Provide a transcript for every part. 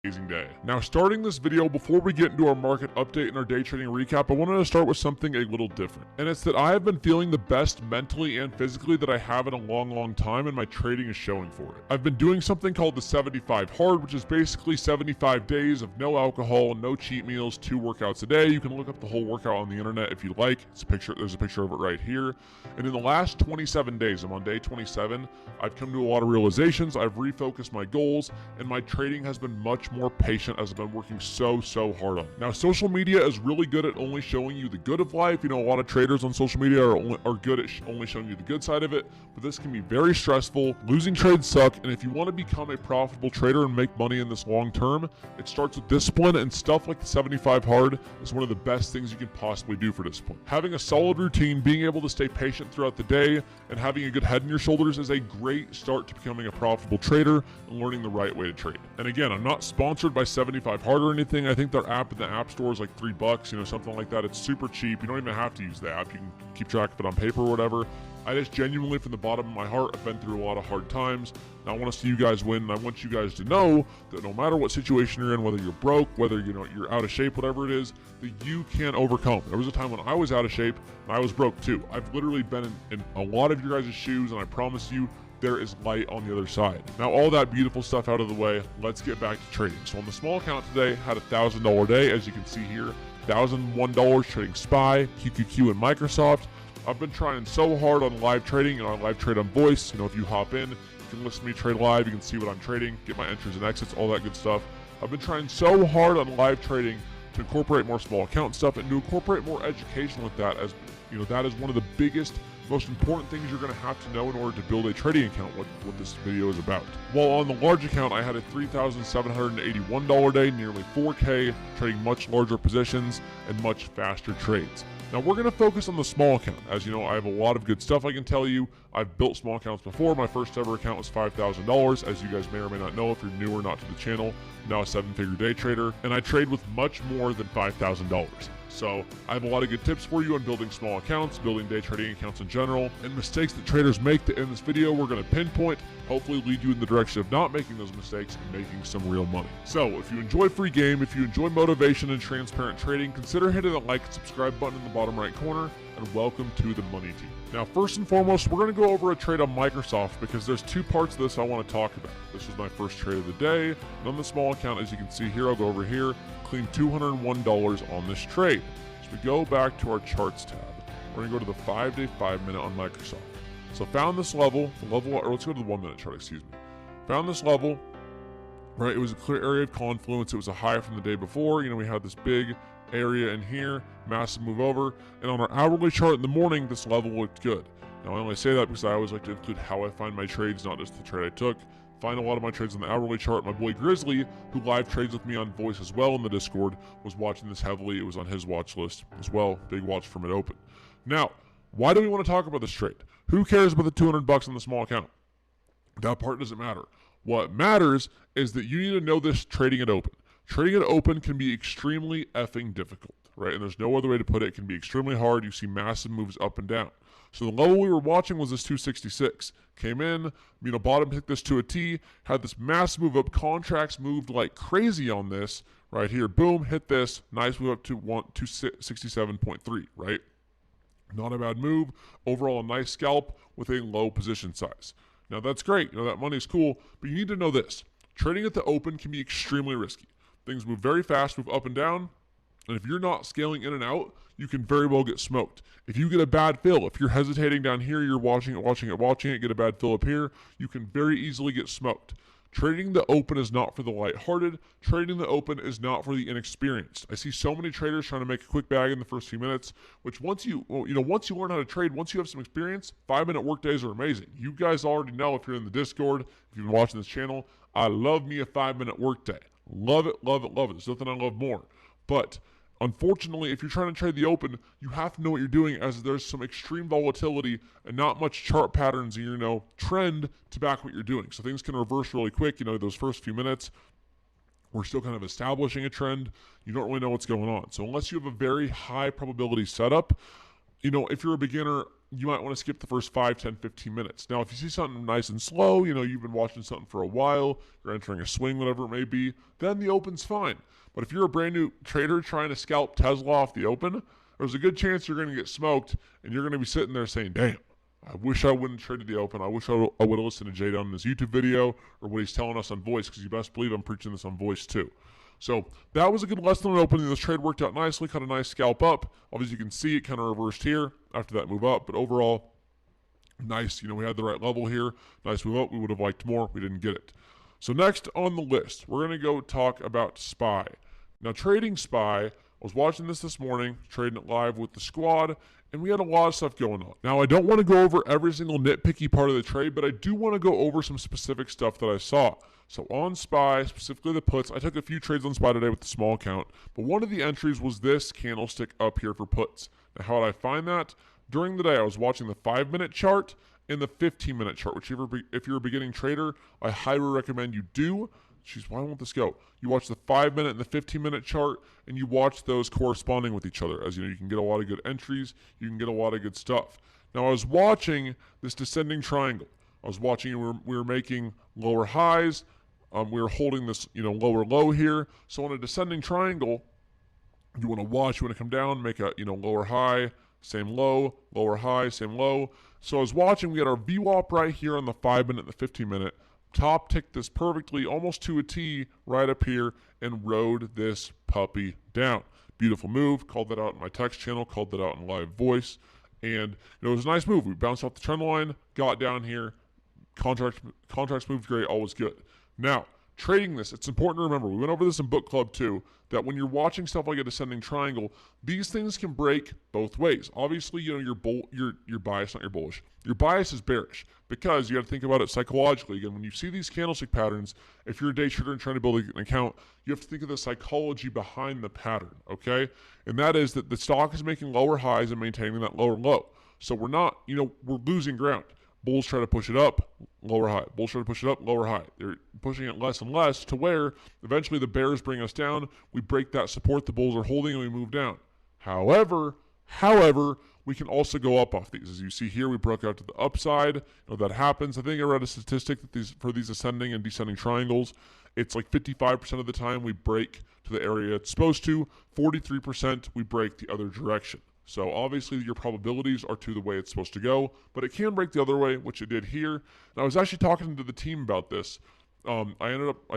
amazing day. Now, starting this video, before we get into our market update and our day trading recap, I wanted to start with something a little different. And it's that I have been feeling the best mentally and physically that I have in a long time, and my trading is showing for it. I've been doing something called the 75 hard, which is basically 75 days of no alcohol, no cheat meals, 2 workouts a day. You can look up the whole workout on the internet if you like. There's a picture of it right here. And in the last 27 days, I'm on day 27, I've come to a lot of realizations, I've refocused my goals, and my trading has been much more patient as I've been working so hard on it. Now, social media is really good at only showing you the good of life. You know, a lot of traders on social media are good at only showing you the good side of it, but this can be very stressful. Losing trades suck, and if you want to become a profitable trader and make money in this long term, it starts with discipline, and stuff like the 75 hard is one of the best things you can possibly do for discipline. Having a solid routine, being able to stay patient throughout the day, and having a good head on your shoulders is a great start to becoming a profitable trader and learning the right way to trade. And again, I'm not sponsored by 75 hard or anything. I think their app in the app store is like $3, you know, something like that. It's super cheap. You don't even have to use the app. You can keep track of it on paper or whatever. I just genuinely, from the bottom of my heart, I've been through a lot of hard times. And I want to see you guys win, and I want you guys to know that no matter what situation you're in, whether you're broke, whether you're out of shape, whatever it is, that you can overcome. There was a time when I was out of shape and I was broke too. I've literally been in a lot of your guys' shoes, and I promise you, there is light on the other side. Now, all that beautiful stuff out of the way, let's get back to trading. So on the small account today, had a $1,000 day, as you can see here, $1,001 trading SPY, QQQ, and Microsoft. I've been trying so hard on live trading and on live trade on voice. You know, if you hop in, you can listen to me trade live, you can see what I'm trading, get my entries and exits, all that good stuff. I've been trying so hard on live trading to incorporate more small account stuff and to incorporate more education with that, as you know, that is one of the biggest, most important things you're going to have to know in order to build a trading account, what this video is about. While on the large account, I had a $3,781 day, nearly 4K, trading much larger positions and much faster trades. Now, we're going to focus on the small account. As you know, I have a lot of good stuff I can tell you. I've built small accounts before. My first ever account was $5,000. As you guys may or may not know, if you're new or not to the channel, I'm now a 7-figure day trader, and I trade with much more than $5,000. So I have a lot of good tips for you on building small accounts, building day trading accounts in general, and mistakes that traders make that in this video we're going to pinpoint, hopefully lead you in the direction of not making those mistakes and making some real money. So if you enjoy free game, if you enjoy motivation and transparent trading, consider hitting the like and subscribe button in the bottom right corner, and welcome to the money team. Now, first and foremost, we're going to go over a trade on Microsoft because there's 2 parts of this I want to talk about. This was my first trade of the day, and on the small account, as you can see here, I'll go over here, clean $201 on this trade. So we go back to our charts tab. We're going to go to the 5-day 5-minute on Microsoft. So found this level, or let's go to the 1-minute chart, excuse me. Found this level, right? It was a clear area of confluence. It was a high from the day before. You know, we had this big area in here, massive move over, and on our hourly chart in the morning, this level looked good. Now, I only say that because I always like to include how I find my trades, not just the trade I took. Find a lot of my trades on the hourly chart. My boy Grizzly, who live trades with me on voice as well in the Discord, was watching this heavily. It was on his watch list as well. Big watch from it open. Now, why do we want to talk about this trade? Who cares about the $200 on the small account? That part doesn't matter. What matters is that you need to know this trading at open. Trading at open can be extremely effing difficult, right? And there's no other way to put it. It can be extremely hard. You see massive moves up and down. So the level we were watching was this 266. Came in, you know, bottom hit this to a T, had this massive move up. Contracts moved like crazy on this right here. Boom, hit this. Nice move up to 267.3, right? Not a bad move. Overall, a nice scalp with a low position size. Now, that's great. You know, that money's cool, but you need to know this. Trading at the open can be extremely risky. Things move very fast, move up and down, and if you're not scaling in and out, you can very well get smoked. If you get a bad fill, if you're hesitating down here, you're watching it, get a bad fill up here, you can very easily get smoked. Trading the open is not for the lighthearted. Trading the open is not for the inexperienced. I see so many traders trying to make a quick bag in the first few minutes, which once you learn how to trade, once you have some experience, 5-minute work days are amazing. You guys already know if you're in the Discord, if you've been watching this channel, I love me a 5-minute work day. Love it, love it, love it. There's nothing I love more. But unfortunately, if you're trying to trade the open, you have to know what you're doing, as there's some extreme volatility and not much chart patterns and, you know, trend to back what you're doing. So things can reverse really quick. You know, those first few minutes, we're still kind of establishing a trend. You don't really know what's going on. So unless you have a very high probability setup, you know, if you're a beginner, you might want to skip the first 5, 10, 15 minutes. Now, if you see something nice and slow, you've been watching something for a while, you're entering a swing, whatever it may be, then the open's fine. But if you're a brand new trader trying to scalp Tesla off the open, there's a good chance you're going to get smoked, and you're going to be sitting there saying, damn, I wish I wouldn't trade the open. I wish I would have listened to Jay down in his YouTube video or what he's telling us on voice, because you best believe I'm preaching this on voice too. So that was a good lesson on opening. This trade worked out nicely, kind of nice scalp up. Obviously, you can see it kind of reversed here after that move up, but overall, nice. We had the right level here. Nice move up. We would have liked more. We didn't get it. So next on the list, we're going to go talk about SPY. Now, trading SPY, I was watching this morning, trading it live with the squad, and we had a lot of stuff going on. Now, I don't want to go over every single nitpicky part of the trade, but I do want to go over some specific stuff that I saw. So on SPY, specifically the puts, I took a few trades on SPY today with the small account, but one of the entries was this candlestick up here for puts. Now, how did I find that? During the day, I was watching the 5-minute chart and the 15-minute chart, which if you're a beginning trader, I highly recommend you do. Jeez, why won't this go? You watch the 5-minute and the 15-minute chart, and you watch those corresponding with each other. As you can get a lot of good entries, you can get a lot of good stuff. Now, I was watching this descending triangle. I was watching, we were making lower highs. We were holding this, lower low here. So on a descending triangle, you want to watch, you want to come down, make a, lower high, same low, lower high, same low. So I was watching, we had our VWAP right here on the 5-minute and the 15-minute. Top ticked this perfectly, almost to a T, right up here, and rode this puppy down. Beautiful move. Called that out in my text channel, called that out in live voice. And it was a nice move. We bounced off the trend line, got down here. Contracts moved great, all was good. Now, trading this, it's important to remember, we went over this in book club too, that when you're watching stuff like a descending triangle, these things can break both ways. Obviously, your bias, not your bullish. Your bias is bearish, because you got to think about it psychologically. Again, when you see these candlestick patterns, if you're a day trader and trying to build an account, you have to think of the psychology behind the pattern, okay? And that is that the stock is making lower highs and maintaining that lower low. So we're not, we're losing ground. Bulls try to push it up, lower high. Bulls try to push it up, lower high. They're pushing it less and less to where eventually the bears bring us down. We break that support the bulls are holding and we move down. However, we can also go up off these. As you see here, we broke out to the upside. That happens. I think I read a statistic that for these ascending and descending triangles, it's like 55% of the time we break to the area it's supposed to. 43% we break the other direction. So obviously your probabilities are to the way it's supposed to go, but it can break the other way, which it did here. And I was actually talking to the team about this. I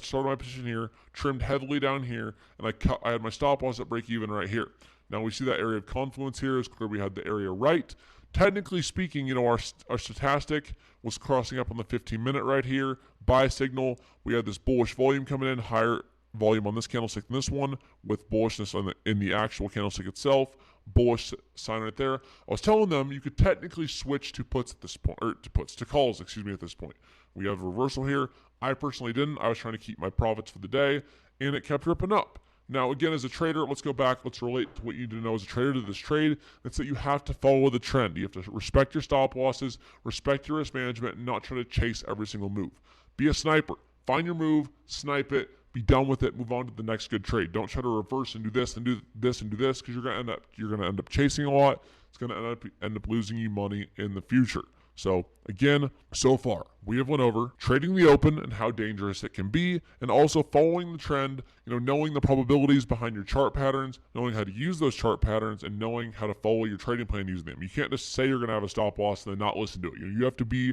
started my position here, trimmed heavily down here, and I had my stop loss at break even right here. Now we see that area of confluence here is clear. We had the area right. Technically speaking, our stochastic was crossing up on the 15-minute right here. Buy signal, we had this bullish volume coming in, higher volume on this candlestick than this one, with bullishness in the actual candlestick itself. Bullish sign right there. I was telling them you could technically switch to puts at this point, or to calls, at this point. We have a reversal here. I personally didn't. I was trying to keep my profits for the day, and it kept ripping up. Now, again, as a trader, let's go back. Let's relate to what you need to know as a trader to this trade. It's that you have to follow the trend. You have to respect your stop losses, respect your risk management, and not try to chase every single move. Be a sniper. Find your move, snipe it, be done with it, move on to the next good trade. Don't try to reverse and do this and do this and do this, because you're gonna end up chasing a lot. It's gonna end up losing you money in the future. So again, so far we have went over trading the open and how dangerous it can be, and also following the trend. Knowing the probabilities behind your chart patterns, knowing how to use those chart patterns, and knowing how to follow your trading plan using them. You can't just say you're gonna have a stop loss and then not listen to it. You have to be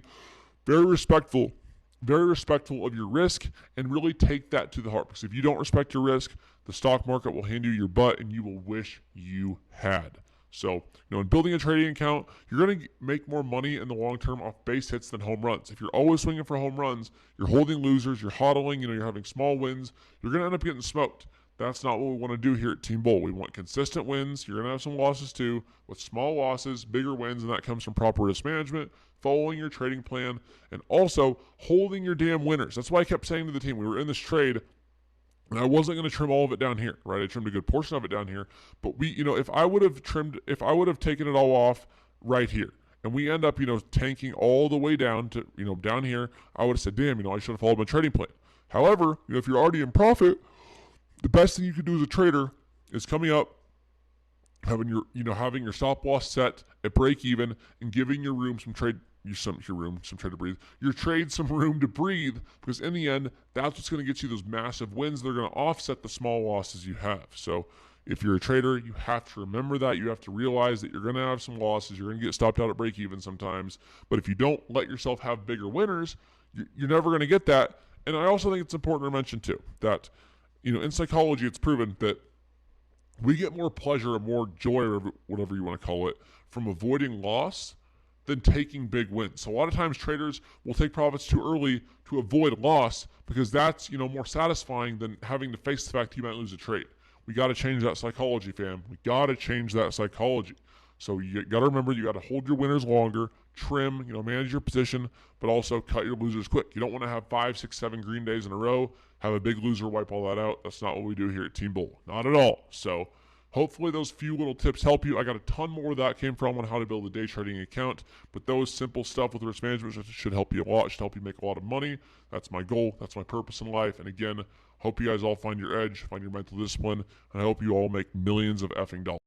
very respectful of your risk, and really take that to the heart. Because if you don't respect your risk, the stock market will hand you your butt, and you will wish you had. So, in building a trading account, you're going to make more money in the long term off base hits than home runs. If you're always swinging for home runs, you're holding losers, you're hodling, you're having small wins, you're going to end up getting smoked. That's not what we want to do here at Team Bull. We want consistent wins. You're going to have some losses too, with small losses, bigger wins, and that comes from proper risk management, following your trading plan, and also holding your damn winners. That's why I kept saying to the team, we were in this trade, and I wasn't going to trim all of it down here, right? I trimmed a good portion of it down here, but if I would have taken it all off right here, and we end up, tanking all the way down to, down here, I would have said, damn, I should have followed my trading plan. However, if you're already in profit, the best thing you can do as a trader is coming up having your stop loss set at break even and giving your room some trade some trade to breathe. Your trade some room to breathe, because in the end, that's what's going to get you those massive wins. They're going to offset the small losses you have. So if you're a trader, you have to remember that. You have to realize that you're going to have some losses. You're going to get stopped out at break even sometimes. But if you don't let yourself have bigger winners, you're never going to get that. And I also think it's important to mention too that, in psychology, it's proven that we get more pleasure or more joy, or whatever you want to call it, from avoiding loss than taking big wins. So a lot of times traders will take profits too early to avoid loss, because that's, more satisfying than having to face the fact you might lose a trade. We got to change that psychology, fam. We got to change that psychology. So you got to remember, you got to hold your winners longer, trim, manage your position, but also cut your losers quick. You don't want to have 5, 6, 7 green days in a row, have a big loser, wipe all that out. That's not what we do here at Team Bull. Not at all. So hopefully those few little tips help you. I got a ton more where that came from on how to build a day trading account, but those simple stuff with risk management should help you a lot, should help you make a lot of money. That's my goal. That's my purpose in life. And again, hope you guys all find your edge, find your mental discipline, and I hope you all make millions of effing dollars.